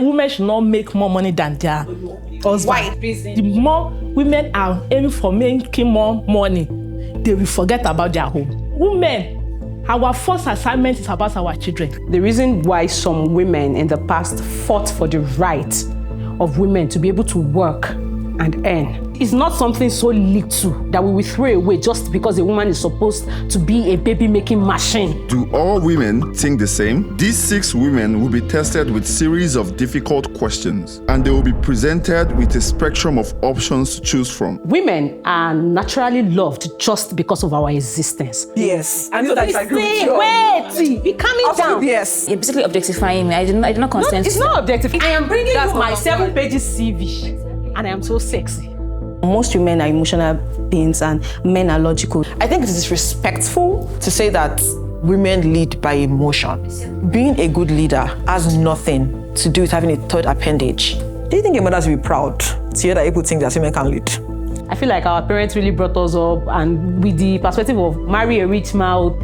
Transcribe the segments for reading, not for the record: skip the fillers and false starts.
Women should not make more money than their husband. Why? The more women are aiming for making more money, they will forget about their home. Women, our first assignment is about our children. The reason why some women in the past fought for the right of women to be able to work and earn is not something so little that we will throw away just because a woman is supposed to be a baby-making machine. Do all women think the same? These 6 women will be tested with series of difficult questions, and they will be presented with a spectrum of options to choose from. Women are naturally loved just because of our existence. Yes. I know that I agree with you. Wait, be calming down. Yes. You're basically objectifying me. I did not consent. It's not objective. I am bringing That's you my my 7 pages CV, and I am so sexy. Most women are emotional beings and men are logical. I think it is disrespectful to say that women lead by emotion. Being a good leader has nothing to do with having a third appendage. Do you think your mothers will be proud to hear that people think that women can lead? I feel like our parents really brought us up, and with the perspective of marry a rich man,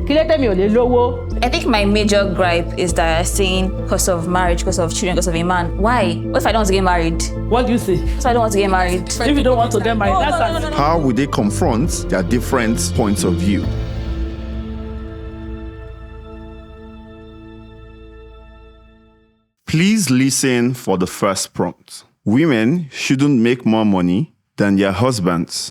I think my major gripe is that saying because of marriage, because of children, because of a man. Why? What if I don't want to get married? What do you say? So I don't want to get married. If you don't want to get married, that's How will they confront their different points of view? Please listen for the first prompt. Women shouldn't make more money than their husbands.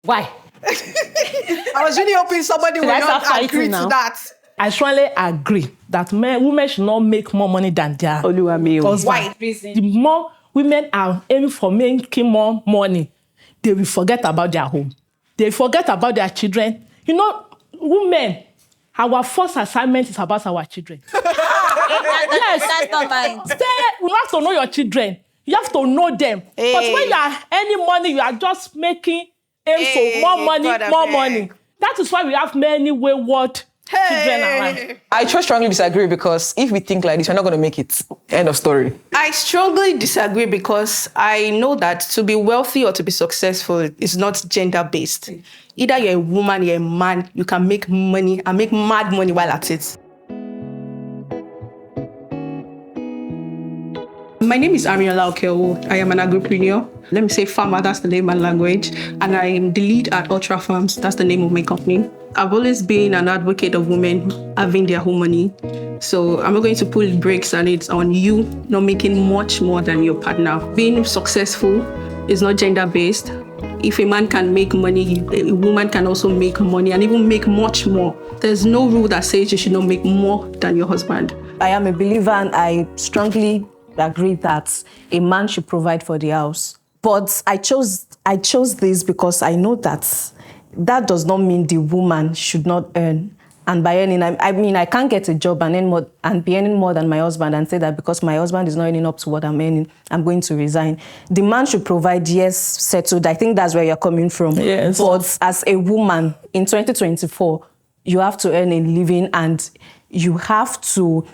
why? I was really hoping somebody would I start not fighting agree now? to that. I strongly agree that women should not make more money than their Oluwami o. husband. Why? The more women are aiming for making more money, they will forget about their home. They forget about their children. You know, women, our first assignment is about our children. Yes, that's not mine. You have to know your children. You have to know them. Hey. But when you are earning money, you are just making aims for more money, God, more abeg. money. That is why we have many wayward children around. I just strongly disagree because if we think like this, we're not going to make it. End of story. I strongly disagree because I know that to be wealthy or to be successful is not gender-based. Either you're a woman, you're a man, you can make money and make mad money while at it. My name is Ariola Okeowo. I am an agripreneur. Let me say farmer, that's the name of my language. And I am the lead at Ultra Farms, that's the name of my company. I've always been an advocate of women having their own money. So I'm not going to put brakes on it on you not making much more than your partner. Being successful is not gender-based. If a man can make money, a woman can also make money and even make much more. There's no rule that says you should not make more than your husband. I am a believer and I strongly agree that a man should provide for the house. But I chose this because I know that does not mean the woman should not earn. And by earning, I mean, I can't get a job and earn more and be earning more than my husband and say that because my husband is not earning up to what I'm earning, I'm going to resign. The man should provide, yes, settled. I think that's where you're coming from. Yes. But as a woman in 2024, you have to earn a living and you have to,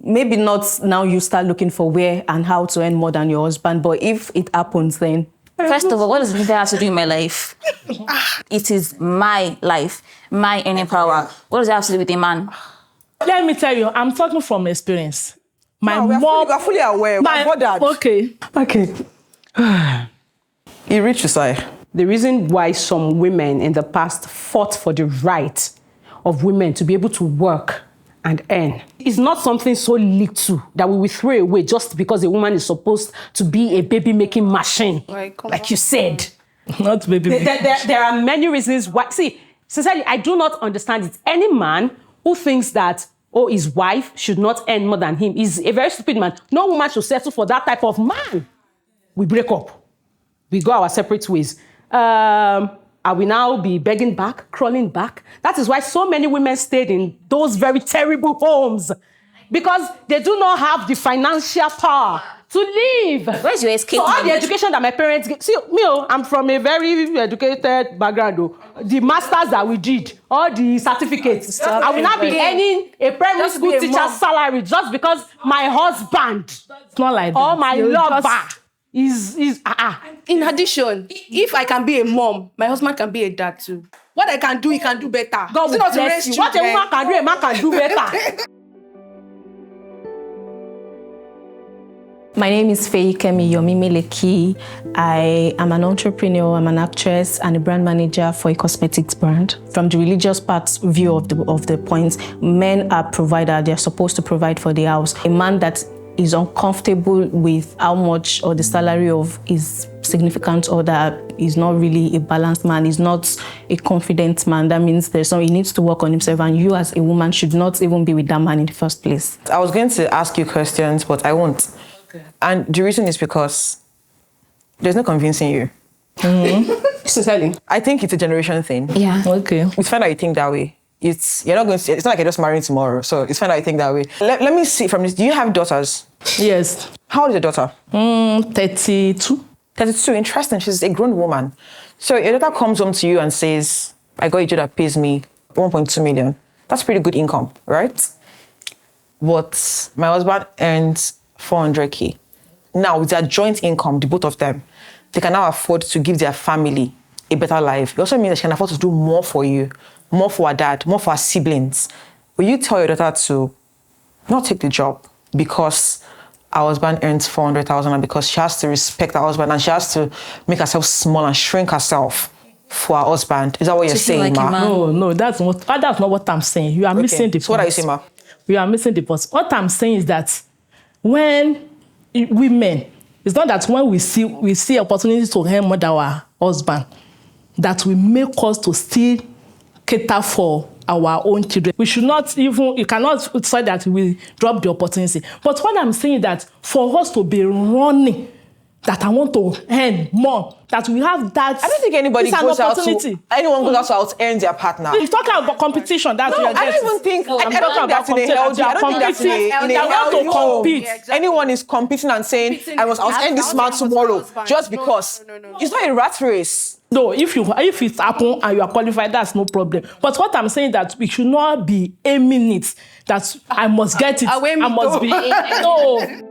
maybe not now you start looking for where and how to earn more than your husband, but if it happens, then First of all, what does it have to do in my life? It is my life, my earning power. What does it have to do with a man? Let me tell you, I'm talking from experience. My No, mom... we're fully aware. We're bothered. Okay. You reach your side. The reason why some women in the past fought for the right of women to be able to work and earn is not something so little that we will throw away just because a woman is supposed to be a baby-making machine, like you said. Not baby. There are many reasons why. See, sincerely, I do not understand it. Any man who thinks that, his wife should not earn more than him is a very stupid man. No woman should settle for that type of man. We break up. We go our separate ways. I will now be begging back, crawling back. That is why so many women stayed in those very terrible homes because they do not have the financial power to live. Where's your escape? So all the education that my parents gave, see, me, I'm from a very educated background. The masters that we did, all the certificates, I will not be earning a primary school teacher's salary just because my husband It's not like that. or my You lover just- is In addition, if I can be a mom, my husband can be a dad too. What I can do, he can do better. God Is will it not to bless raise you. What a children? woman can do, a man can do better. My name is Feyikemi Yomimi-Leki. I am an entrepreneur, I'm an actress and a brand manager for a cosmetics brand. From the religious part view of the points, men are provider, they're supposed to provide for the house. A man that is uncomfortable with how much or the salary of his significant other is not really a balanced man, is not a confident man. That means he needs to work on himself, and you as a woman should not even be with that man in the first place. I was going to ask you questions, but I won't. Okay. And the reason is because there's no convincing you. Sincerely. I think it's a generation thing. Yeah. Okay. It's fine that you think that way. It's not like you're just marrying tomorrow, so it's fine that you think that way. Let me see from this. Do you have daughters? Yes. How old is your daughter? 32. 32. Interesting. She's a grown woman. So your daughter comes home to you and says, I got a job that pays me 1.2 million. That's pretty good income, right? But my husband earns 400K. Now, with their joint income, the both of them, they can now afford to give their family a better life. It also means that she can afford to do more for you, more for her dad, more for her siblings. Will you tell your daughter to not take the job because her husband earns 400,000 and because she has to respect her husband and she has to make herself small and shrink herself for her husband? Is that what you're saying, like Ma? No, that's not what I'm saying. You are missing the point. So what are you saying, Ma? You are missing the point. What I'm saying is that when women, it's not that when we see opportunities to earn more than our husband, that will make us to still cater for our own children. We should not even, you cannot say that we drop the opportunity. But what I'm saying is that for us to be running, that I want to earn more, that we have that. I don't think anyone goes out to earn their partner. You're talking about competition. That's what I don't even think. I don't think that's in a healthy. I don't think that's in a healthy home. Anyone is competing and saying, I must earn this man tomorrow just because. It's not a rat race. No, if it's happen and you are qualified, that's no problem. But what I'm saying that we should not be aiming it. That I must get it. I must be. No.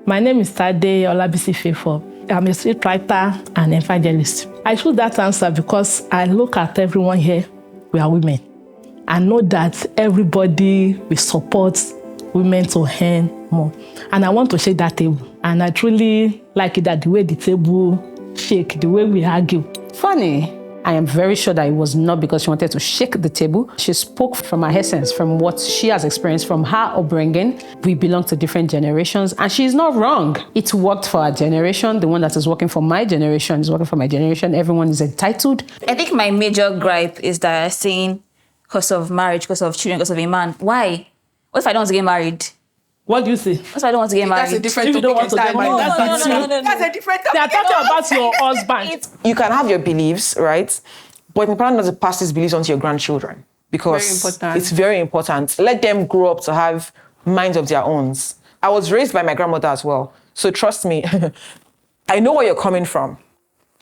My name is Tade Olabisi Fefo. I'm a scriptwriter and evangelist. I choose that answer because I look at everyone here, we are women. I know that everybody will support women to earn more. And I want to shake that table. And I truly like it that the way the table shake, the way we argue. Funny. I am very sure that it was not because she wanted to shake the table. She spoke from her essence, from what she has experienced, from her upbringing. We belong to different generations, and she's not wrong. It worked for our generation. The one that is working for my generation is working for my generation. Everyone is entitled. I think my major gripe is that saying because of marriage, because of children, because of a man. Why? What if I don't want to get married? What do you say? What if I don't want to get married? That's a different If you don't want to get married, that's no. That's a different topic. They are talking about your husband. You can have your beliefs, right? But it's important not to pass these beliefs on to your grandchildren because Very important. it's very important. Let them grow up to have minds of their own. I was raised by my grandmother as well. So trust me, I know where you're coming from.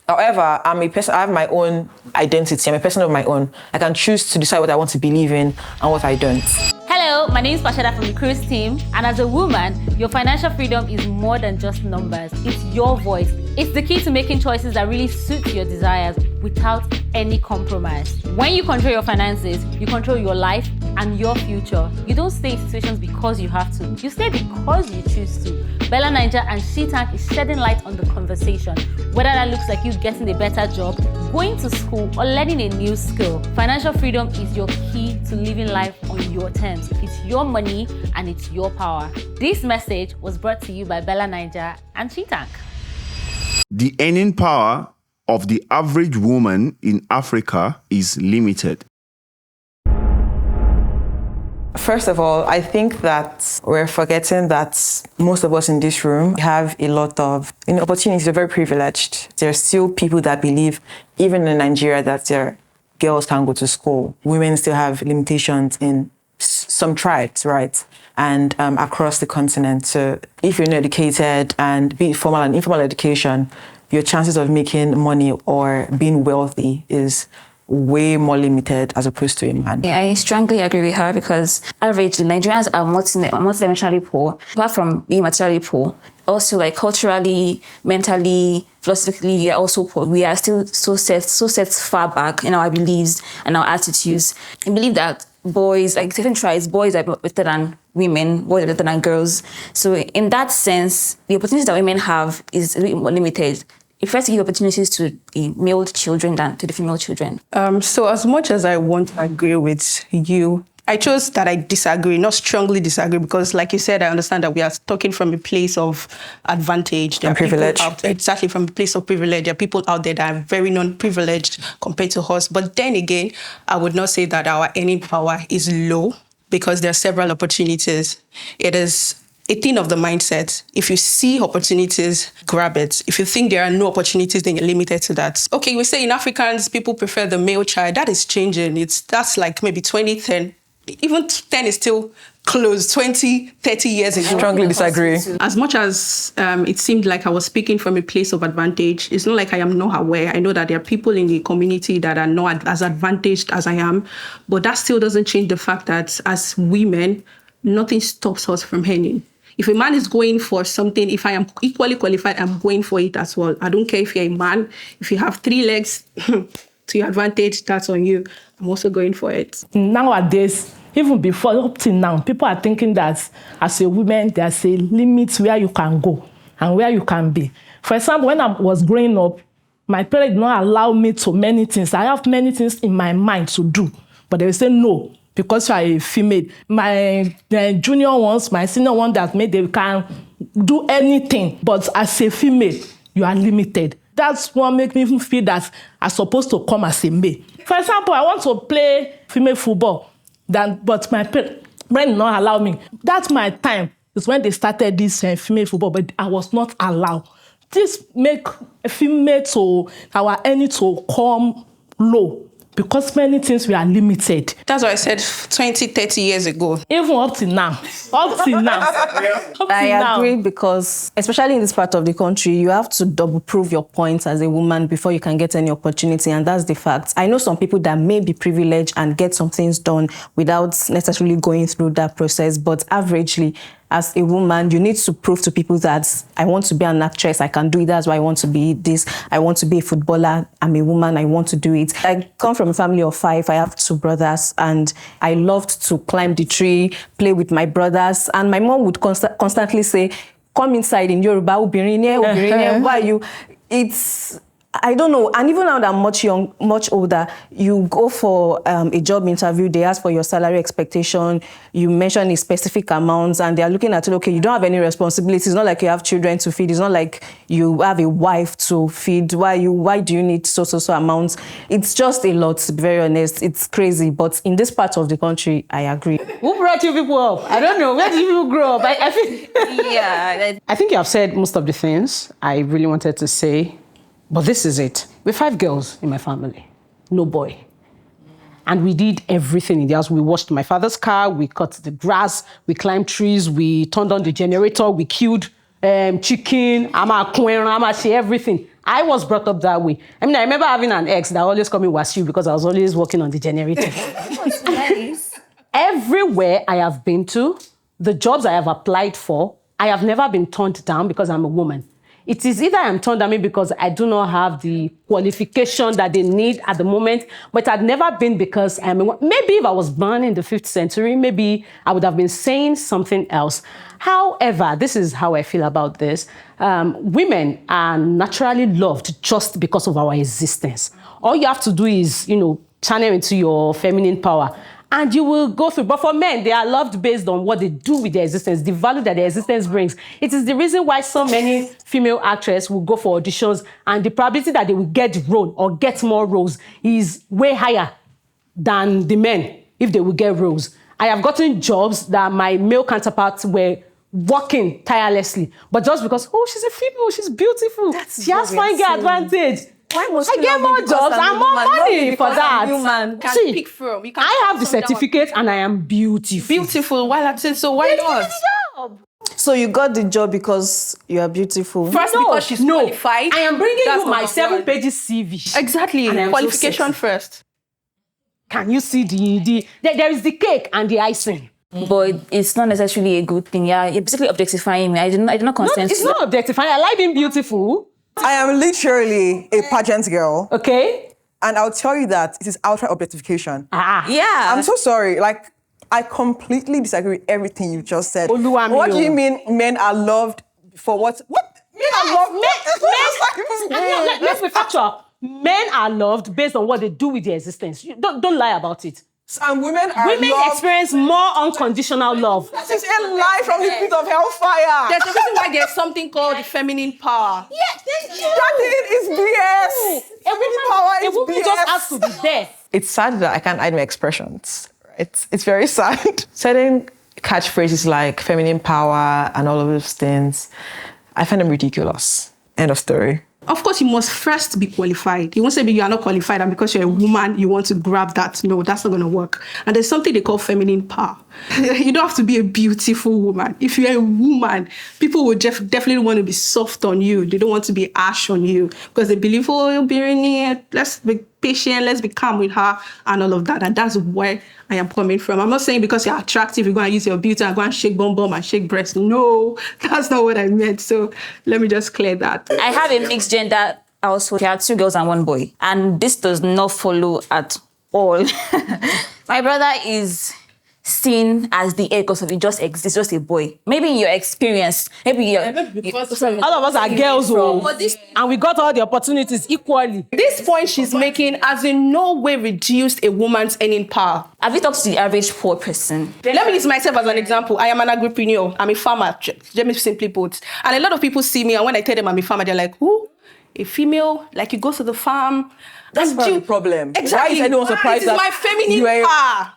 However, I'm a person, I have my own identity. I'm a person of my own. I can choose to decide what I want to believe in and what I don't. Hello, my name is Pashada from the Cruise team, and as a woman, your financial freedom is more than just numbers. It's your voice. It's the key to making choices that really suit your desires without any compromise. When you control your finances, you control your life and your future. You don't stay in situations because you have to. You stay because you choose to. BellaNaija and She-Tank is shedding light on the conversation. Whether that looks like you getting a better job, going to school, or learning a new skill, financial freedom is your key to living life on your terms. It's your money and it's your power. This message was brought to you by BellaNaija and She-Tank. The earning power of the average woman in Africa is limited. First of all, I think that we're forgetting that most of us in this room have a lot of opportunities. We're very privileged. There are still people that believe, even in Nigeria, that their girls can't go to school. Women still have limitations in some tribes, right? And across the continent. So if you're not educated, and be it formal and informal education, your chances of making money or being wealthy is way more limited as opposed to a man. Yeah, I strongly agree with her because average Nigerians are multidimensionally poor. Apart from being materially poor, also like culturally, mentally, philosophically, we are still so set far back in our beliefs and our attitudes. I believe that boys, like certain tribes, boys are better than women, boys are better than girls. So in that sense, the opportunities that women have is a little more limited. It first give opportunities to the male children than to the female children. So as much as I want to agree with you, I chose that I disagree, not strongly disagree, because like you said, I understand that we are talking from a place of advantage. There and are people privilege. exactly, from a place of privilege. There are people out there that are very non-privileged compared to us. But then again, I would not say that our earning power is low, because there are several opportunities. It is a thing of the mindset. If you see opportunities, grab it. If you think there are no opportunities, then you're limited to that. Okay, we say in Africans, people prefer the male child. That is changing. That's like maybe 2010. Even 10 is still close, 20, 30 years ago. Strongly disagree. As much as it seemed like I was speaking from a place of advantage, it's not like I am not aware. I know that there are people in the community that are not as advantaged as I am, but that still doesn't change the fact that as women, nothing stops us from earning. If a man is going for something, if I am equally qualified, I'm going for it as well. I don't care if you're a man, if you have 3 legs to your advantage, that's on you. I'm also going for it. Nowadays, even before up till now, people are thinking that as a woman, there's a limit where you can go and where you can be. For example, when I was growing up, my parents did not allow me to many things. I have many things in my mind to do, but they will say no, because you are a female. My junior ones, my senior ones that made they can do anything, but as a female, you are limited. That's what makes me feel that I'm supposed to come as a male. For example, I want to play female football, but my parents did not allow me. That's my time. It's when they started this female football, but I was not allowed. This make a female to our earning to come low, because many things we are limited. That's why I said 20, 30 years ago. Even up till now. Up till now. I agree, because especially in this part of the country, you have to double prove your points as a woman before you can get any opportunity, and that's the fact. I know some people that may be privileged and get some things done without necessarily going through that process, but averagely, as a woman, you need to prove to people that I want to be an actress, I can do it, that's why I want to be this, I want to be a footballer, I'm a woman, I want to do it. I come from a family of 5, I have 2 brothers, and I loved to climb the tree, play with my brothers, and my mom would constantly say, come inside in Yoruba, why are you? It's, I don't know. And even now that I'm much older, you go for a job interview, they ask for your salary expectation, you mention a specific amount, and they're looking at it, okay, you don't have any responsibilities. It's not like you have children to feed. It's not like you have a wife to feed. Why do you need so amounts? It's just a lot, to be very honest. It's crazy. But in this part of the country, I agree. Who brought you people up? I don't know. Where did you grow up? I think you have said most of the things I really wanted to say. But this is it. We're 5 girls in my family, no boy. And we did everything in the house. We washed my father's car, we cut the grass, we climbed trees, we turned on the generator, we killed chicken, everything. I was brought up that way. I mean, I remember having an ex that always called me Wasiu because I was always working on the generator. Nice. Everywhere I have been to, the jobs I have applied for, I have never been turned down because I'm a woman. It is either I'm turned down because I do not have the qualification that they need at the moment, but it had never been because I'm a woman. Maybe if I was born in the 5th century, maybe I would have been saying something else. However, this is how I feel about this. Women are naturally loved just because of our existence. All you have to do is, channel into your feminine power, and you will go through. But for men, they are loved based on what they do with their existence, the value that their existence brings. It is the reason why so many female actresses will go for auditions, and the probability that they will get the role or get more roles is way higher than the men if they will get roles. I have gotten jobs that my male counterparts were working tirelessly, but just because, she's a female, she's beautiful, she has fine girl advantage. I get more jobs and more money for that. See, pick from. I have the certificate and I am beautiful. Beautiful. While I'm saying so, why not? So you got the job because you are beautiful? First, because she's qualified. I am bringing you my 7 pages CV. Exactly. Qualification first. Can you see there is the cake and the icing. but it's not necessarily a good thing. Yeah, you're basically objectifying me. I did not consent. It's not objectifying. I like being beautiful. I am literally a pageant girl. Okay. And I'll tell you that it is outright objectification. Yeah. I'm so sorry. Like, I completely disagree with everything you just said. Oluwami. What do you mean men are loved for what? What? Men are loved? Let's be factual. Men are loved based on what they do with their existence. Don't lie about it. And women are Women loved. experience more unconditional love. That is a lie from the pit of hellfire. There's a reason why there's something called the feminine power. That thing is BS. A woman just has to be there. It's sad that I can't hide my expressions. It's very sad. Certain catchphrases like feminine power and all of those things, I find them ridiculous. End of story. Of course, you must first be qualified. You won't say you are not qualified and because you're a woman, you want to grab that. No, that's not going to work. And there's something they call feminine power. You don't have to be a beautiful woman. If you're a woman, people will definitely want to be soft on you. They don't want to be harsh on you because they believe, oh, you're being here. Let's be patient. Let's be calm with her and all of that. And that's where I am coming from. I'm not saying because you're attractive, you're going to use your beauty and go and shake bum and shake breast. No, that's not what I meant. So let me just clear that. I have a mixed gender household. There are 2 girls and 1 boy. And this does not follow at all. My brother is seen as the heir because of it just exists, just a boy. Maybe in your experience, all of us are girls, and we got all the opportunities equally. This point she's making has in no way reduced a woman's earning power. Have you talked to the average poor person? Let me use myself as an example. I am an agripreneur. I'm a farmer, let me simply put. And a lot of people see me, and when I tell them I'm a farmer, they're like, who? A female? Like you go to the farm? That's part of the problem. Exactly. Why is anyone surprised that my feminine power?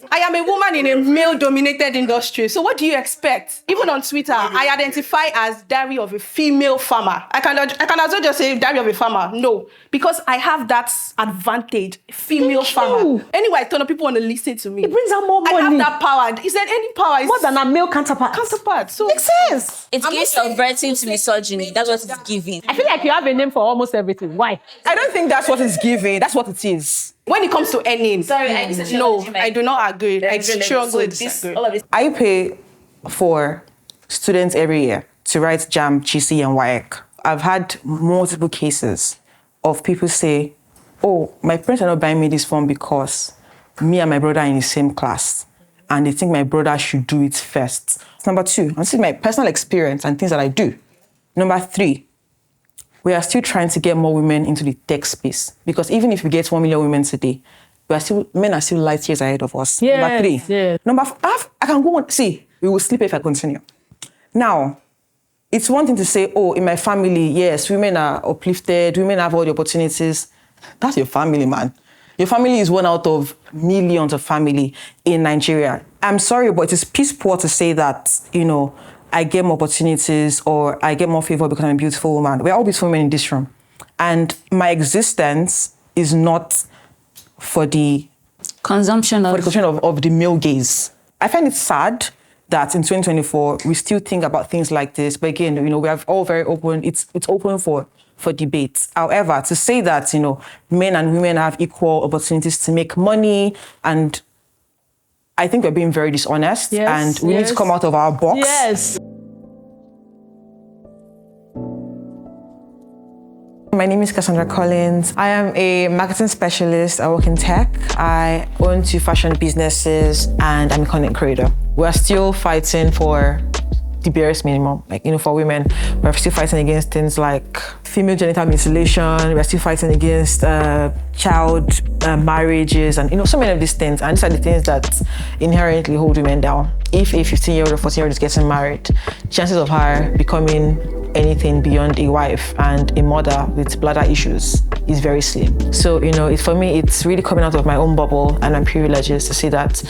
I am a woman in a male-dominated industry. So what do you expect? Even on Twitter, I identify as diary of a female farmer. I can as well just say diary of a farmer. No, because I have that advantage, female farmer. Anyway, I turn up, people want to listen to me. It brings out more money. I have that power. Is there any power? More than a male counterpart. So makes sense. It gives subverting to misogyny. That's what it's giving. I feel like you have a name for almost everything. Why? I don't think that's what it's giving. That's what it is. When it comes to earning, I do not agree. I strongly disagree. I pay for students every year to write JAM, GC, and WAEC. I've had multiple cases of people say, oh, my parents are not buying me this form because me and my brother are in the same class and they think my brother should do it first. Number 2, I'm seeing my personal experience and things that I do. Number 3, we are still trying to get more women into the tech space because even if we get 1 million women today, men are still light years ahead of us. Yes, Number 3. yes. Number 5, I can go on. See, we will sleep if I continue. Now, it's one thing to say, oh, in my family, yes, women are uplifted, women have all the opportunities. That's your family, man. Your family is one out of millions of family in Nigeria. I'm sorry, but it is piss poor to say that, I get more opportunities or I get more favor because I'm a beautiful woman. We're all beautiful women in this room. And my existence is not for the consumption of the male gaze. I find it sad that in 2024, we still think about things like this. But again, we are all very open. It's open for debate. However, to say that, men and women have equal opportunities to make money, and I think we're being very dishonest, and we need to come out of our box. Yes. My name is Cassandra Collins. I am a marketing specialist. I work in tech. I own 2 fashion businesses and I'm a content creator. We're still fighting for the barest minimum, for women. We're still fighting against things like female genital mutilation. We're still fighting against child marriages and, so many of these things. And these are the things that inherently hold women down. If a 15-year-old or 14-year-old is getting married, chances of her becoming anything beyond a wife and a mother with bladder issues is very slim. So, for me, it's really coming out of my own bubble, and I'm privileged to see that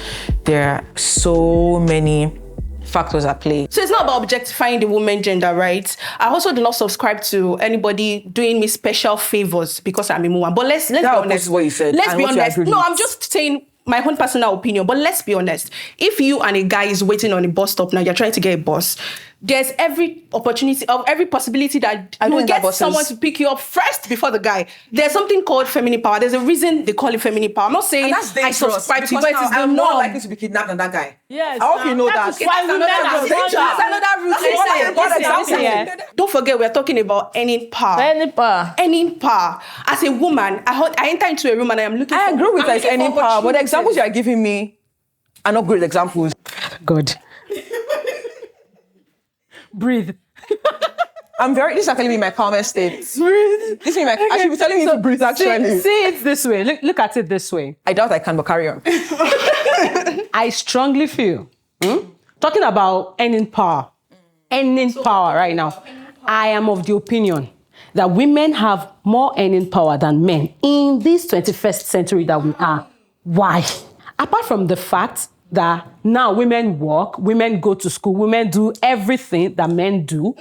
there are so many factors at play. So it's not about objectifying the woman gender, right? I also do not subscribe to anybody doing me special favors because I'm a woman. But let's be honest. What you said. Let's be honest. No, I'm just saying my own personal opinion. But let's be honest. If you and a guy is waiting on a bus stop now, you're trying to get a bus, there's every opportunity of every possibility that you will get someone to pick you up first before the guy. There's something called feminine power. There's a reason they call it feminine power. I'm not saying I subscribe to it, but it's the more norm. likely to be kidnapped than that guy. Yes. I hope you know that. That's another route. Don't forget, we're talking about earning power. Earning power. As a woman, I enter into a room and I am looking. I agree with that earning power, but the examples you are giving me are not great examples. Good. Breathe. This is actually my calmest state. Breathe. I should be telling you to breathe, actually. See it this way. Look at it this way. I doubt I can, but carry on. I strongly feel, talking about earning power right now, I am of the opinion that women have more earning power than men in this 21st century that we are. Why? Apart from the fact that now women work, women go to school, women do everything that men do,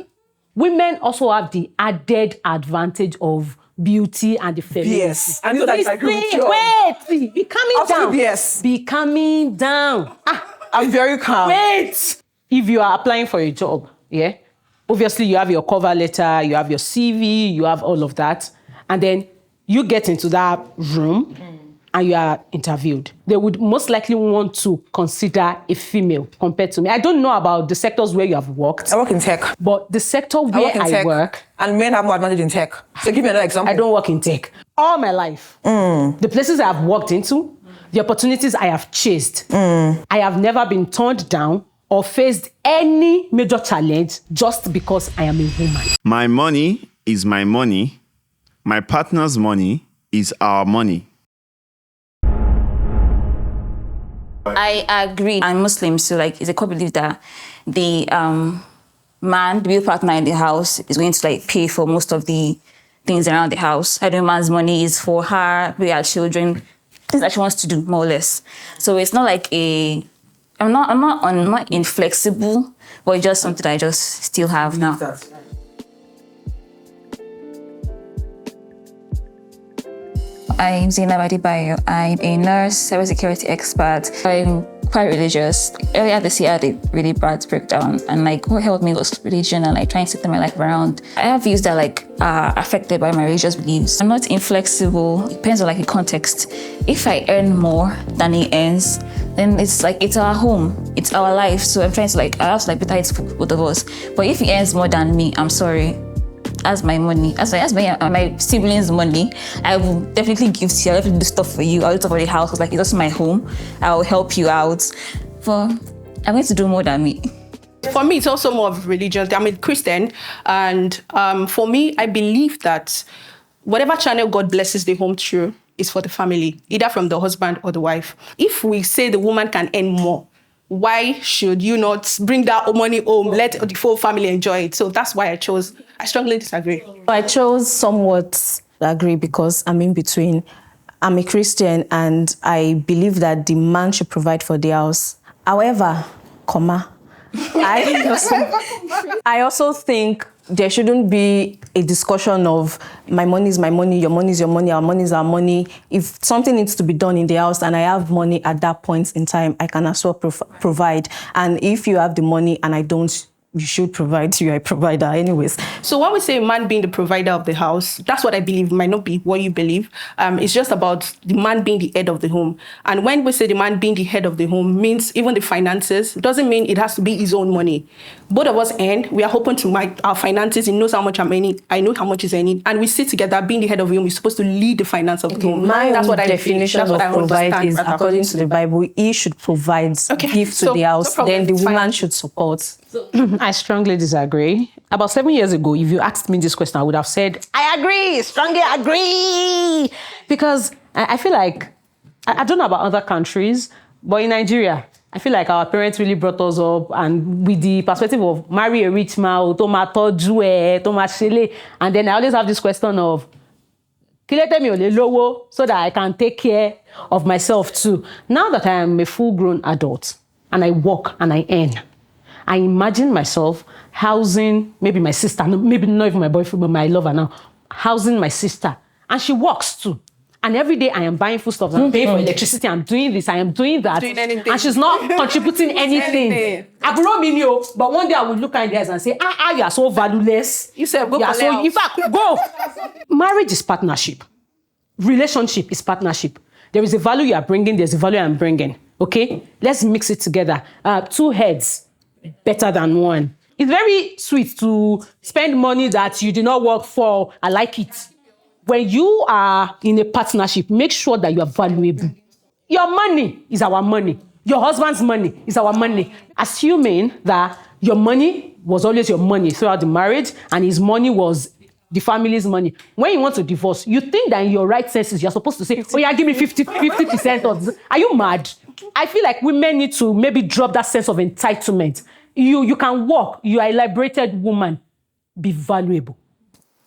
women also have the added advantage of beauty and the femininity. Yes, I know that I agree with you. Wait, be calming down. Yes. Be calming down. I'm very calm. Wait. If you are applying for a job, obviously you have your cover letter, you have your CV, you have all of that, and then you get into that room and you are interviewed. They would most likely want to consider a female compared to me. I don't know about the sectors where you have worked. I work in tech. But the sector where I work... And men have more advantage in tech. So give me another example. I don't work in tech. All my life, the places I have walked into, the opportunities I have chased, I have never been turned down or faced any major challenge just because I am a woman. My money is my money. My partner's money is our money. I agree. I'm Muslim, so it's a core belief that the man, the real partner in the house, is going to pay for most of the things around the house. I know man's money is for her, we are children, things that she wants to do, more or less. So it's not like I'm not inflexible, but it's just something that I just still have now. I'm Zainab Adebayo. I'm a nurse, cybersecurity expert. I'm quite religious. Earlier this year, I had a really bad breakdown, and what helped me was religion and trying to turn my life around. I have views that are affected by my religious beliefs. I'm not inflexible. It depends on the context. If I earn more than he earns, then it's our home, it's our life. So I'm trying to I have to better it for both of us. But if he earns more than me, I'm sorry. As my money, as my siblings' money, I will definitely give to you. I'll definitely do stuff for you. I'll do stuff for the house because it's also my home. I'll help you out. But I'm going to do more than me. For me, it's also more of religion. I'm a Christian, and for me, I believe that whatever channel God blesses the home through is for the family, either from the husband or the wife. If we say the woman can earn more, why should you not bring that money home, let the full family enjoy it? So that's why I strongly disagree. I chose somewhat agree because I'm in between. I'm a Christian and I believe that the man should provide for the house. However, I also think there shouldn't be a discussion of my money is my money, your money is your money, our money is our money. If something needs to be done in the house and I have money at that point in time, I can as well provide. And if you have the money and I don't, you should provide. You're a provider anyways. So when we say man being the provider of the house, that's what I believe. It might not be what you believe. It's just about the man being the head of the home. And when we say the man being the head of the home, means even the finances. It doesn't mean it has to be his own money. Both of us earn. We are open to our finances. He knows how much I'm earning. I know how much he's earning. And we sit together. Being the head of the home, we're supposed to lead the finance of the home. That's what definition of provide is, according to the Bible, he should provide, give to the house. Then the woman should support. I strongly disagree. About 7 years ago, if you asked me this question, I would have said, I agree, strongly agree. Because I feel I don't know about other countries, but in Nigeria, I feel our parents really brought us up and with the perspective of marry a rich man, and then I always have this question of, so that I can take care of myself too. Now that I am a full-grown adult and I work and I earn, I imagine myself housing maybe my sister, maybe not even my boyfriend, but my lover now, housing my sister. And she works too. And every day I am buying foodstuffs, I'm paying for electricity, I'm doing this, I am doing that. Doing anything. And she's not contributing anything. Aburo mi ni o, but one day I will look at her and say, you are so valueless. You said, go You are for so, in fact, go. Marriage is partnership. Relationship is partnership. There is a value you are bringing, there's a value I'm bringing. Okay? Let's mix it together. Two heads, better than one. It's very sweet to spend money that you did not work for. I like it. When you are in a partnership, make sure that you are valuable. Your money is our money. Your husband's money is our money. Assuming that your money was always your money throughout the marriage and his money was the family's money. When you want to divorce, you think that in your right senses, you're supposed to say, oh yeah, give me 50% of this. Are you mad? I feel like women need to maybe drop that sense of entitlement. You can walk. You are a liberated woman. Be valuable.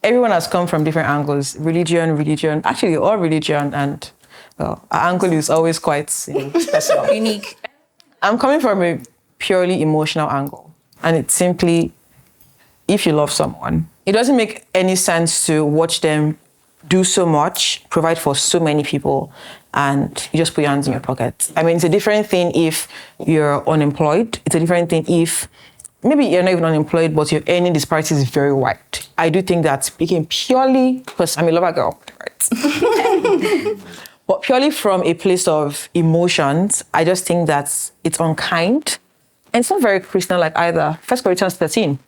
Everyone has come from different angles. Religion, actually all religion, and well, our angle is always quite special. Unique. I'm coming from a purely emotional angle. And it's simply, if you love someone, it doesn't make any sense to watch them do so much, provide for so many people, and you just put your hands in your pocket. I mean, it's a different thing if you're unemployed. It's a different thing if maybe you're not even unemployed, but your earning disparity is very wide. I do think that speaking purely, because I'm a lover girl, right? But purely from a place of emotions, I just think that it's unkind. And it's not very Christian-like either. 1 Corinthians 13.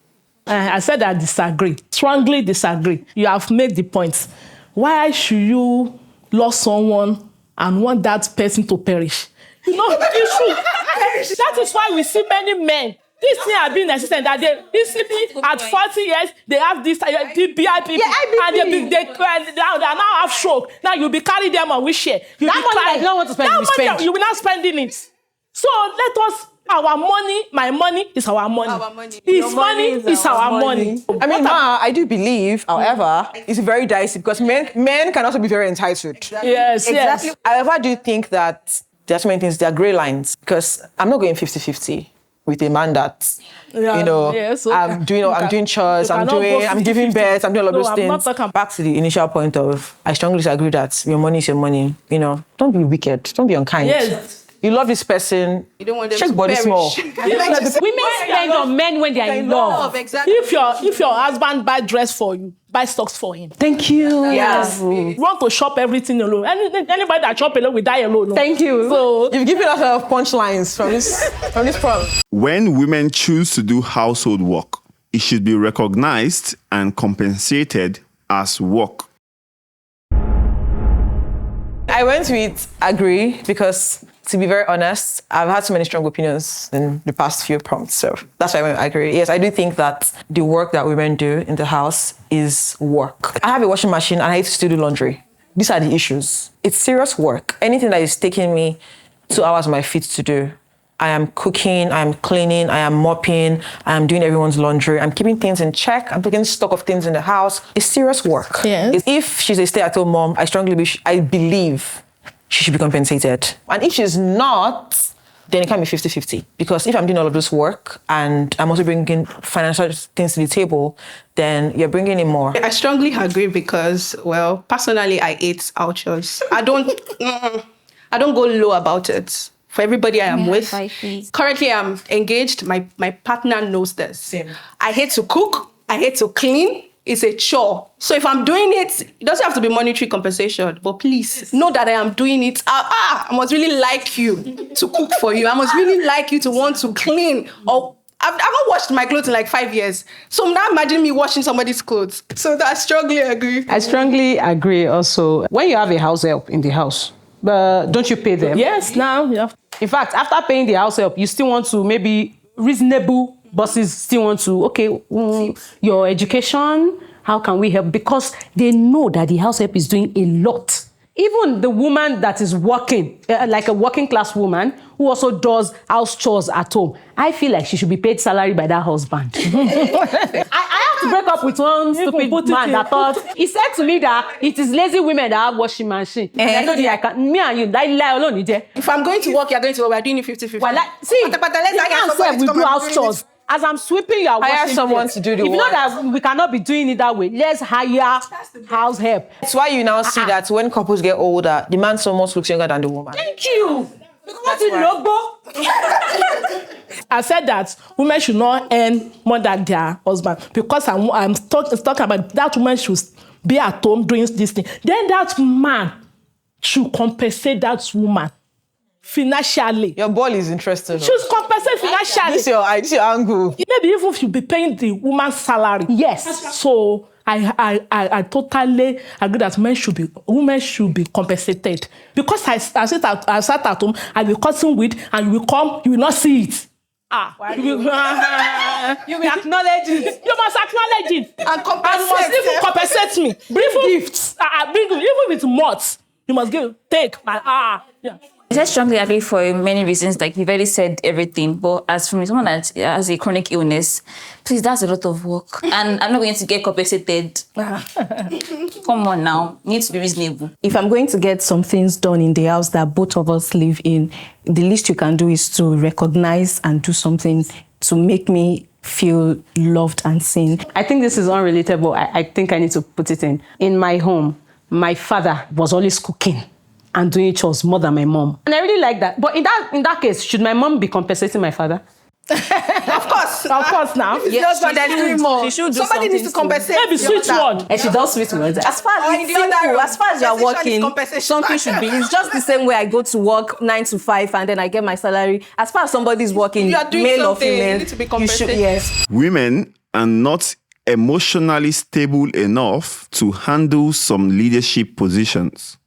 I said I disagree, strongly disagree. You have made the point. Why should you love someone and want that person to perish? You know, you should. That is why we see many men. This thing has been existent that they recently at 40 years they have this BIP and they now have stroke. Now you'll be carrying them on wheelchair. That money you don't want to spend, you will not spending it. So let us. Our money, my money is our money. Our money. His money is our money. I mean, I do believe, however, it's very dicey because men can also be very entitled. Yes, exactly. yes. However, I do think that there are so many things, there are grey lines because I'm not going 50-50 with a man that, I'm doing chores, I'm giving birth, I'm doing all of those things. Back to the initial point of, I strongly disagree that your money is your money. Don't be wicked, don't be unkind. Yes. You love this person. You don't want them check to body perish. small. Women spend on men when they are in love. Exactly. If your husband buy dress for you, buy stocks for him. Thank you. Yes. You want to shop everything alone. Anybody that shop alone will die alone. No? Thank you. So You've given us a lot of punchlines from this prompt. When women choose to do household work, it should be recognized and compensated as work. I went with agree because, to be very honest, I've had so many strong opinions in the past few prompts. So that's why I went with agree. Yes, I do think that the work that women do in the house is work. I have a washing machine and I hate to still do laundry. These are the issues. It's serious work. Anything that is taking me 2 hours on my feet to do, I am cooking, I am cleaning, I am mopping, I am doing everyone's laundry, I'm keeping things in check, I'm taking stock of things in the house. It's serious work. Yes. If she's a stay-at-home mom, I believe she should be compensated. And if she's not, then it can be 50-50. Because if I'm doing all of this work and I'm also bringing financial things to the table, then you're bringing in more. I strongly agree because, well, personally, I hate ouchers. I don't go low about it. For everybody I am with. Currently, I'm engaged. My partner knows this. Same. I hate to cook. I hate to clean. It's a chore. So if I'm doing it, it doesn't have to be monetary compensation. But please, know that I am doing it. I must really like you to cook for you. I must really like you to want to clean. Or I've not washed my clothes in like 5 years. So now imagine me washing somebody's clothes. So I strongly agree. I strongly agree also. When you have a house help in the house, don't you pay them? yes, now you have. In fact, after paying the house help, you still want to maybe reasonable bosses still want to, your education, how can we help? Because they know that the house help is doing a lot. Even the woman that is working, like a working class woman who also does house chores at home, I feel like she should be paid salary by that husband. I have to break up with one stupid man that thought, he said to me that it is lazy women that have washing machine. I told you, me and you, that lie alone. If I'm going to work, you're going to work. We're doing it 50-50. Well, we do house chores. As I'm sweeping, you are Hire washing someone plates. to do the If you know work. that we cannot be doing it that way, let's hire house help. That's why you now see that when couples get older, the man almost looks younger than the woman. Thank you. That's why. I said that women should not earn more than their husband because I'm talking about that woman should be at home doing this thing. Then that man should compensate that woman financially. Your ball is interesting. Should compensate financially. This is your angle. Maybe even if you be paying the woman's salary. Yes. So I totally agree that women should be compensated. Because I sat at home, I will cutting weed, and you will come, you will not see it. You will acknowledge it. You must acknowledge it. And compensate. And you must even compensate me. Bring gifts. Even with mods, you must take. Yeah. I strongly agree for many reasons. Like you've already said everything, but as for me, someone that has a chronic illness, please, that's a lot of work, and I'm not going to get compensated. Come on now, need to be reasonable. If I'm going to get some things done in the house that both of us live in, the least you can do is to recognize and do something to make me feel loved and seen. I think this is unrelated, but I think I need to put it in. In my home, my father was always cooking and doing chores more than my mom. And I really like that. But in that case, should my mom be compensating my father? Of course. Of course now. Yes, but then doing more. She should do Somebody needs to something compensate. Maybe sweet one. And she does sweet words. As far Or as in it's the other simple, room, as far as you're compensation is working, compensation. something should be. It's just the same way I go to work 9 to 5 and then I get my salary. As far as somebody's working, You are doing male or something, you female, need to be you should, compensated. yes. Women are not emotionally stable enough to handle some leadership positions.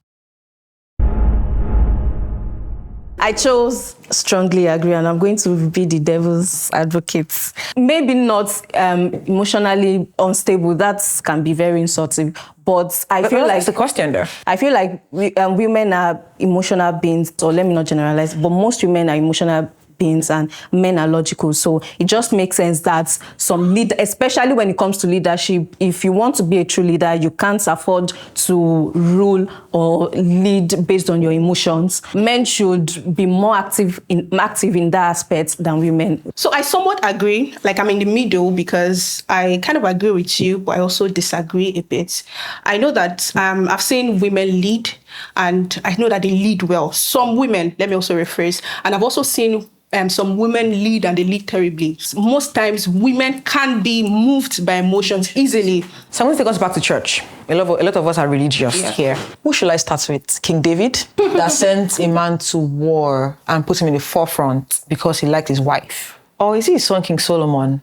I chose strongly agree, and I'm going to be the devil's advocate. Maybe not emotionally unstable. That can be very insulting. But I feel like the question there. I feel like women are emotional beings, or let me not generalize, but most women are emotional beings and men are logical. So it just makes sense that some leader, especially when it comes to leadership, if you want to be a true leader, you can't afford to rule or lead based on your emotions. Men should be more active in that aspect than women. So I somewhat agree, like I'm in the middle because I kind of agree with you, but I also disagree a bit. I know that I've seen women lead and I know that they lead well. Some women, let me also rephrase, and I've also seen some women lead and they lead terribly. Most times women can be moved by emotions easily. So I'm going to take us back to church. A lot of us are religious here. Who should I start with? King David, that sent a man to war and put him in the forefront because he liked his wife? Or is it his son, King Solomon,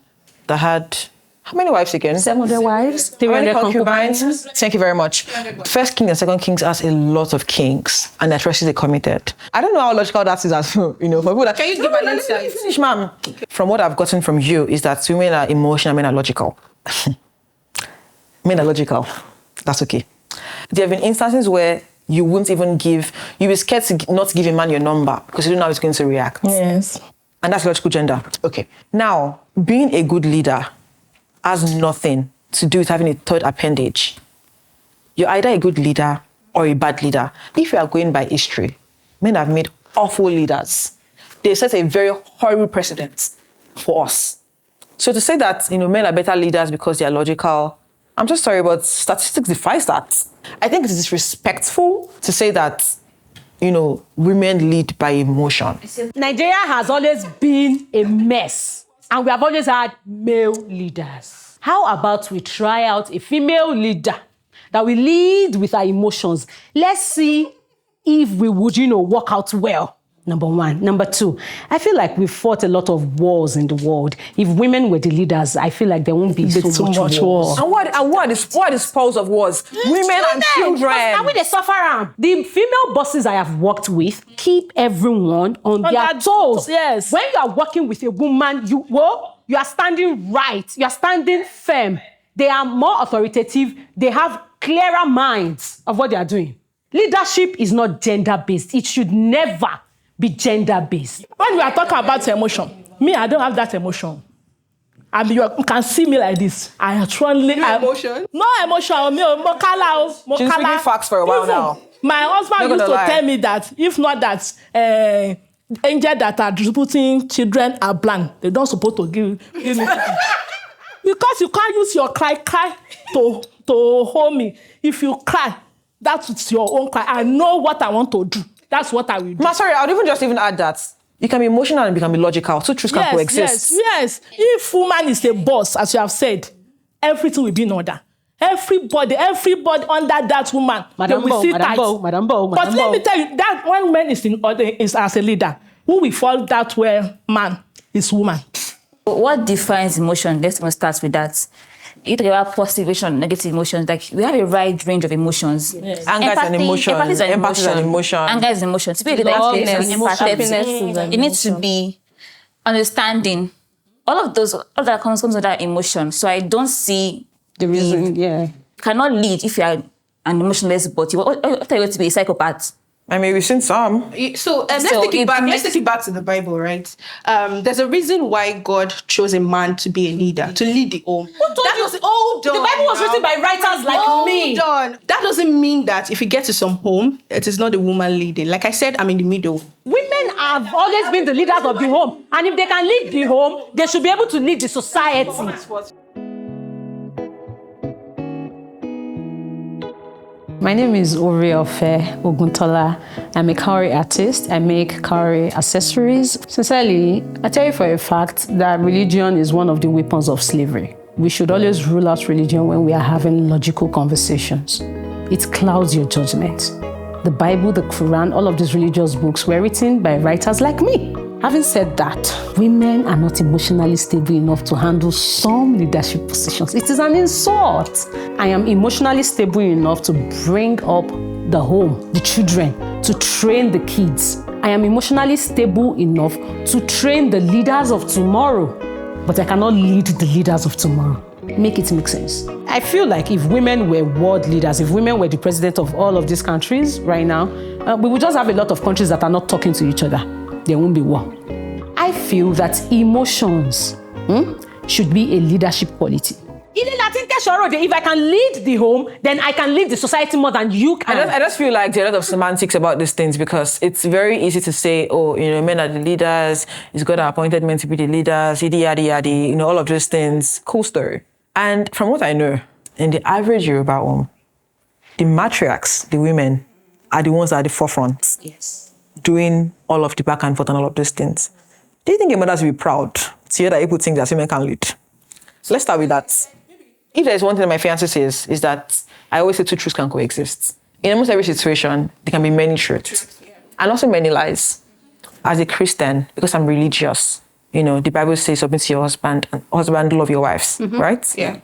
that had, how many wives again? 700 wives. How many 300 concubines? Thank you very much. First King and Second Kings has a lot of kings, and their choices are committed. I don't know how logical that is, as for people that. Can you give an insight? Finish, ma'am. From what I've gotten from you is that women are emotional, men are logical. Men are logical. That's okay. There have been instances where you wouldn't even you be scared to not give a man your number because you don't know how he's going to react. Yes. And that's logical gender. Okay. Now, being a good leader has nothing to do with having a third appendage. You're either a good leader or a bad leader. If you are going by history, men have made awful leaders. They set a very horrible precedent for us. So to say that men are better leaders because they are logical, I'm just sorry, but statistics defies that. I think it is disrespectful to say that women lead by emotion. Nigeria has always been a mess, and we have always had male leaders. How about we try out a female leader that will lead with our emotions? Let's see if we would, work out well. Number one. Number two, I feel like we've fought a lot of wars in the world. If women were the leaders, I feel like there won't be so much war. And what is spoils of wars? Women and children. Now we they suffer. The female bosses I have worked with keep everyone on their toes. Yes. When you are working with a woman, you are standing right. You are standing firm. They are more authoritative. They have clearer minds of what they are doing. Leadership is not gender-based. It should never be gender-based. When we are talking about emotion, me, I don't have that emotion. I mean, you can see me like this. I strongly... No emotion? No emotion. She's speaking facts for a while now. My husband used to tell me that if not that angels that are distributing children are blind. They don't supposed to give me. Because you can't use your cry to hold me. If you cry, that's your own cry. I know what I want to do. That's what I will do. Sorry, I would even add that. You can be emotional and you can be logical. Two truths can coexist. Yes. If woman is a boss, as you have said, everything will be in order. Everybody under that woman, they will sit tight. But let me tell you, that one man is in order, is as a leader. Who will fall that way, man, is woman. What defines emotion? Let's start with that. You talk about positive emotion, negative emotions. Like, we have a wide range of emotions. Yes. Anger is an emotion. Empathy is an emotion. Anger is an emotion. To be a leader, it needs to be understanding. All of that comes with that emotion. So I don't see the reason. You cannot lead if you are an emotionless, but you're going to be a psychopath. I mean, we've seen some. So let's take it back to the Bible, right? There's a reason why God chose a man to be a leader, to lead the home. The Bible was written by writers like me. That doesn't mean that if you get to some home, it is not the woman leading. Like I said, I'm in the middle. Women have always been the leaders of the home. And if they can lead the home, they should be able to lead the society. My name is Oriofe Oguntola. I'm a cowrie artist. I make cowrie accessories. Sincerely, I tell you for a fact that religion is one of the weapons of slavery. We should always rule out religion when we are having logical conversations. It clouds your judgment. The Bible, the Quran, all of these religious books were written by writers like me. Having said that, women are not emotionally stable enough to handle some leadership positions. It is an insult. I am emotionally stable enough to bring up the home, the children, to train the kids. I am emotionally stable enough to train the leaders of tomorrow, but I cannot lead the leaders of tomorrow. Make it make sense. I feel like if women were world leaders, if women were the president of all of these countries right now, we would just have a lot of countries that are not talking to each other. There won't be war. I feel that emotions should be a leadership quality. If I can lead the home, then I can lead the society more than you can. I just feel like there are a lot of semantics about these things because it's very easy to say, men are the leaders, it's God that appointed men to be the leaders, yada, yada, yada, all of those things. Cool story. And from what I know, in the average Yoruba home, the matriarchs, the women, are the ones that are at the forefront. Yes. Doing all of the back and forth and all of those things. Do you think your mothers will be proud to hear that people think that women can lead? So let's start with that. If there's one thing that my fiancé says, is that I always say two truths can coexist. In almost every situation, there can be many truths. And also many lies. As a Christian, because I'm religious, the Bible says submit to your husband and husband love your wives, right? Yeah.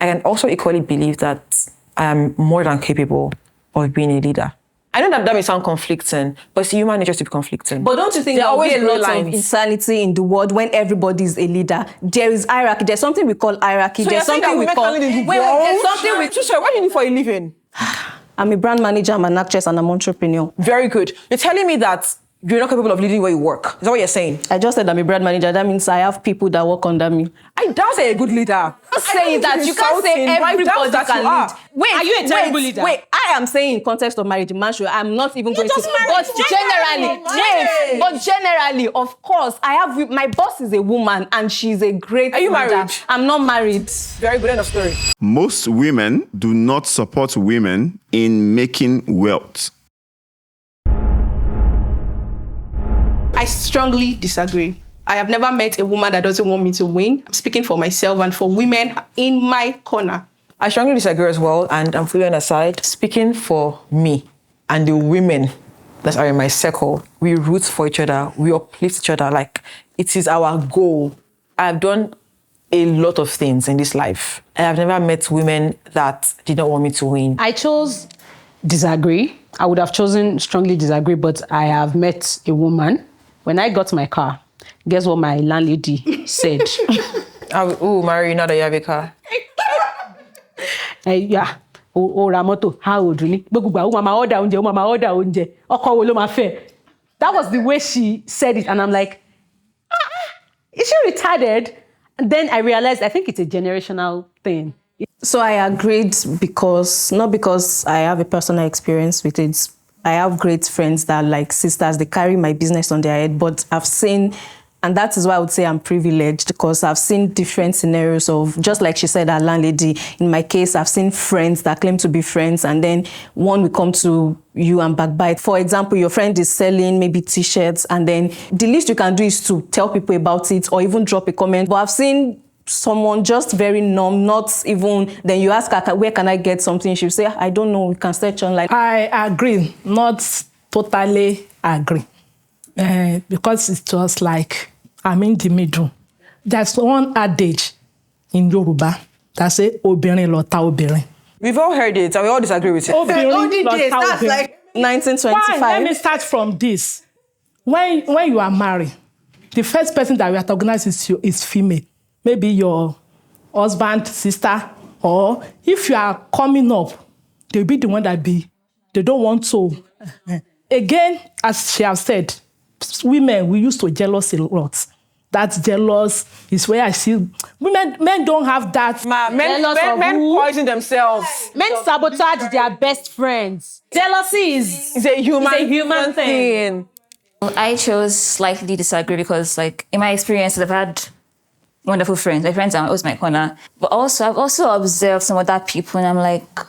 I can also equally believe that I am more than capable of being a leader. I know that may sound conflicting, but it's human nature to be conflicting. But don't you think there will be a lot of insanity in the world when everybody is a leader? There is hierarchy. There's something we call hierarchy. So there's something we call... There's something we... So what do you need for a living? I'm a brand manager, I'm an actress, and I'm an entrepreneur. Very good. You're telling me that you're not capable of leading where you work. Is that what you're saying? I just said I'm a brand manager. That means I have people that work under me. I doubt you're a good leader. I'm saying that you can't say everybody can lead. Wait, are you a terrible leader? Wait, I am saying in context of marriage, man, I'm not even going to. But generally, of course, I have my boss is a woman and she's a great. Are you married? I'm not married. Very good, end of story. Most women do not support women in making wealth. I strongly disagree. I have never met a woman that doesn't want me to win. I'm speaking for myself and for women in my corner. I strongly disagree as well, and I'm fully on the side. Speaking for me and the women that are in my circle, we root for each other, we uplift each other, like it is our goal. I've done a lot of things in this life. I have never met women that did not want me to win. I chose disagree. I would have chosen strongly disagree, but I have met a woman. When I got my car, guess what my landlady said? Oh, Mary, now that you have a car. Yeah. Ramoto, how old you need? Mama order unje. That was the way she said it. And I'm like, is she retarded? And then I realized, I think it's a generational thing. So I agreed not because I have a personal experience with it. I have great friends that are like sisters. They carry my business on their head. But I've seen, and that is why I would say I'm privileged, because I've seen different scenarios of, just like she said, our landlady. In my case, I've seen friends that claim to be friends, and then one will come to you and backbite. For example, your friend is selling maybe t-shirts, and then the least you can do is to tell people about it or even drop a comment. But I've seen someone just very numb, not even, then you ask her, where can I get something? She'll say, I don't know, we can search online. I agree, not totally agree. Because it's just like, I'm in the middle. There's one adage in Yoruba that says, Obìnrin lọ̀tá obìnrin. We've all heard it, and we all disagree with it. Obìnrin lọ̀tá That's obìnrin. like 1925. Fine, let me start from this. When you are married, the first person that we antagonize is female. Maybe your husband, sister, or if you are coming up, they'll be the one they don't want to. Again, as she has said, women, we used to jealous a lot. That jealous is where I see men don't have that. Men poison themselves. Men sabotage their best friends. Jealousy is a human thing. I chose slightly disagree because, like, in my experience, I've had wonderful friends. My friends are always my corner. But also, I've also observed some other people, and I'm like,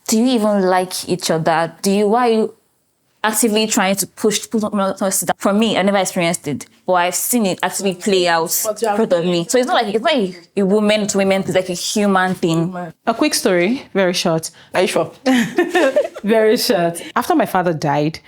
do you even like each other? Why are you actively trying to push people down? For me, I never experienced it, but I've seen it actually play out in front of me. So it's not a woman to women, it's like a human thing. A quick story, very short. Are you sure? Very short. After my father died,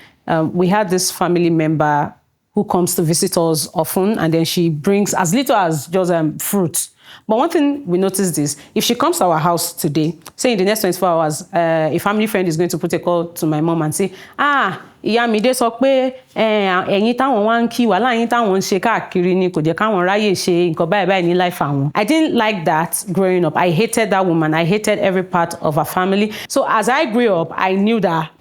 we had this family member who comes to visit us often, and then she brings as little as just fruit. But one thing we noticed is, if she comes to our house today, say in the next 24 hours, a family friend is going to put a call to my mom and say, ìyá mi dé sọ pé ẹ̀yin táwọn wá ń kí wàhálà yín táwọn ń ṣe káàkiri ni kò jẹ́ káwọn ráyè ṣe nǹkan báyìí báyìí ní life àwọn. I didn't like that growing up. I hated that woman. I hated every part of her family. So as I grew up, I knew that,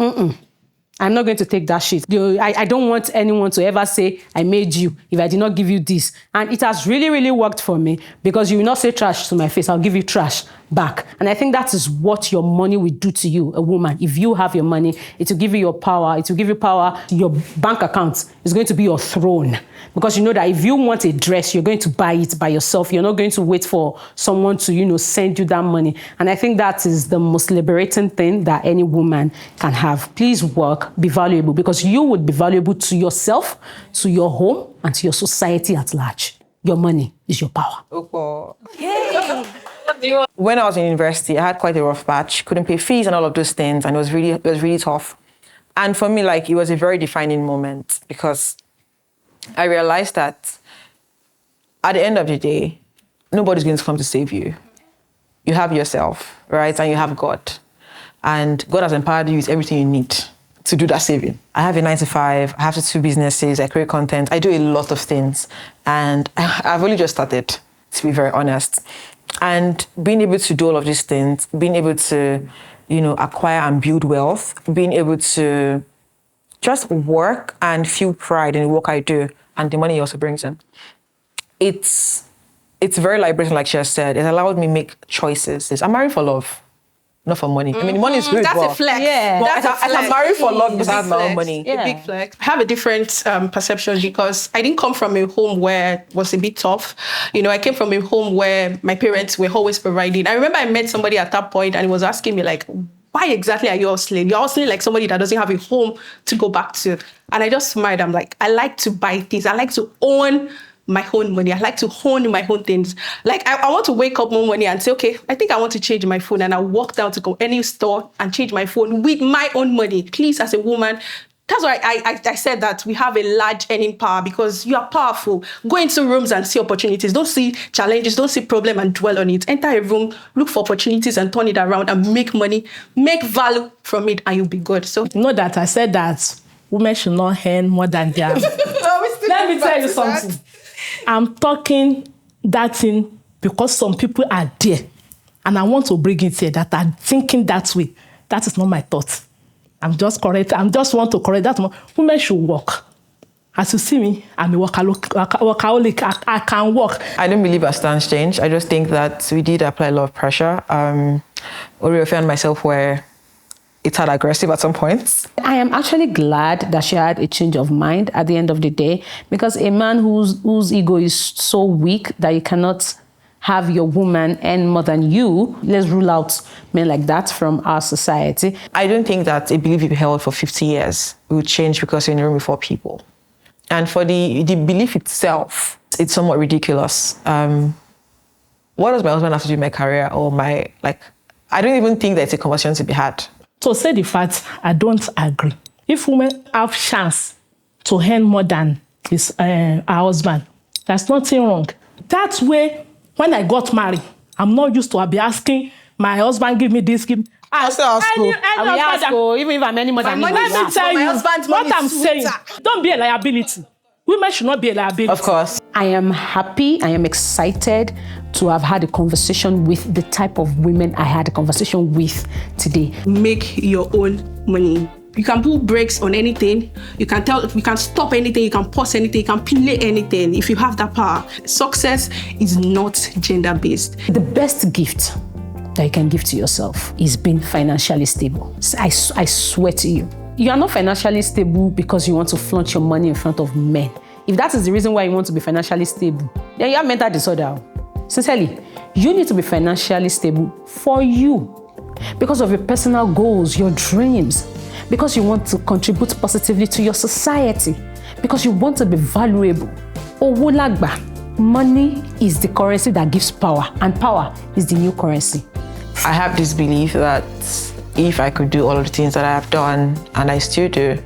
I'm not going to take that shit. I don't want anyone to ever say, I made you if I did not give you this. And it has really, really worked for me, because you will not say trash to my face. I'll give you trash back. And I think that is what your money will do to you, a woman. If you have your money, it will give you your power. It will give you power. Your bank account is going to be your throne. Because you know that if you want a dress, you're going to buy it by yourself. You're not going to wait for someone to, send you that money. And I think that is the most liberating thing that any woman can have. Please work, be valuable, because you would be valuable to yourself, to your home, and to your society at large. Your money is your power. When I was in university, I had quite a rough patch. Couldn't pay fees and all of those things, and it was really tough. And for me, it was a very defining moment, because I realized that at the end of the day, nobody's going to come to save you. You have yourself, right? And you have God. And God has empowered you with everything you need to do that saving. I have a 9 to 5, I have 2 businesses, I create content, I do a lot of things. And I've only just started, to be very honest. And being able to do all of these things, being able to, acquire and build wealth, being able to just work and feel pride in the work I do, and the money it also brings in. It's very liberating, like she has said. It allowed me make choices. I'm married for love, not for money. I mean, money is good. That's a flex. Yeah. That's a flex. I'm married for love because I have my own money. A big flex. I have a different perception, because I didn't come from a home where it was a bit tough. I came from a home where my parents were always providing. I remember I met somebody at that point, and he was asking me, why exactly are you hustling? You're hustling like somebody that doesn't have a home to go back to. And I just smiled. I'm like, I like to buy things. I like to own my own money. I like to own my own things. I want to wake up one morning and say, okay, I think I want to change my phone. And I walk down to go any store and change my phone with my own money. Please, as a woman, that's why I said that we have a large earning power, because you are powerful. Go into rooms and see opportunities. Don't see challenges, don't see problem and dwell on it. Enter a room, look for opportunities and turn it around and make money, make value from it, and you'll be good. So You know that I said that women should not earn more than their... Let me tell you something. I'm talking that thing because some people are there, and I want to bring it here that are thinking that way. That is not my thought. I'm just want to correct that. Women should work. As you see me, I'm a workaholic. I can work. I don't believe our stance change. I just think that we did apply a lot of pressure. Oriofe and myself were a tad aggressive at some points. I am actually glad that she had a change of mind at the end of the day, because a man whose ego is so weak that you cannot have your woman earn more than you, let's rule out men like that from our society. I don't think that a belief you've held for 50 years will change because you're in a room with 4 people. And for the belief itself, it's somewhat ridiculous. What does my husband have to do with my career or my, I don't even think that it's a conversation to be had. To say the fact, I don't agree. If women have chance to earn more than her husband, there's nothing wrong. That way, when I got married, I'm not used to be asking my husband, give me this, give me. Even if I'm any more than Let me tell you what I'm saying. Don't be a liability. Women should not be a liability. Of course. I am happy, I am excited to have had a conversation with the type of women I had a conversation with today. Make your own money. You can put brakes on anything. You can stop anything. You can pause anything. You can play anything if you have that power. Success is not gender-based. The best gift that you can give to yourself is being financially stable. I swear to you. You are not financially stable because you want to flaunt your money in front of men. If that is the reason why you want to be financially stable, then you have mental disorder. Sincerely, you need to be financially stable for you, because of your personal goals, your dreams, because you want to contribute positively to your society, because you want to be valuable. Owolagba, money is the currency that gives power, and power is the new currency. I have this belief that if I could do all of the things that I have done, and I still do,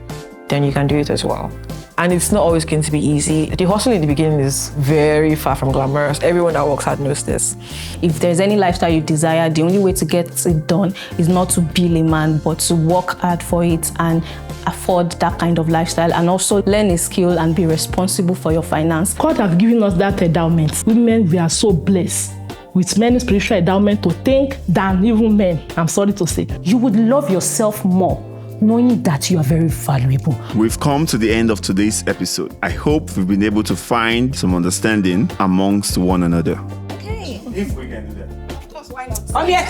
then you can do it as well. And it's not always going to be easy. The hustle in the beginning is very far from glamorous. Everyone that works hard knows this. If there's any lifestyle you desire, the only way to get it done is not to bill a man, but to work hard for it and afford that kind of lifestyle, and also learn a skill and be responsible for your finance. God has given us that endowment. Women, we are so blessed with many spiritual endowment to think than even men, I'm sorry to say. You would love yourself more knowing that you are very valuable. We've come to the end of today's episode. I hope we've been able to find some understanding amongst one another. Okay. If we can do that. Of course, why not? Oh, yeah.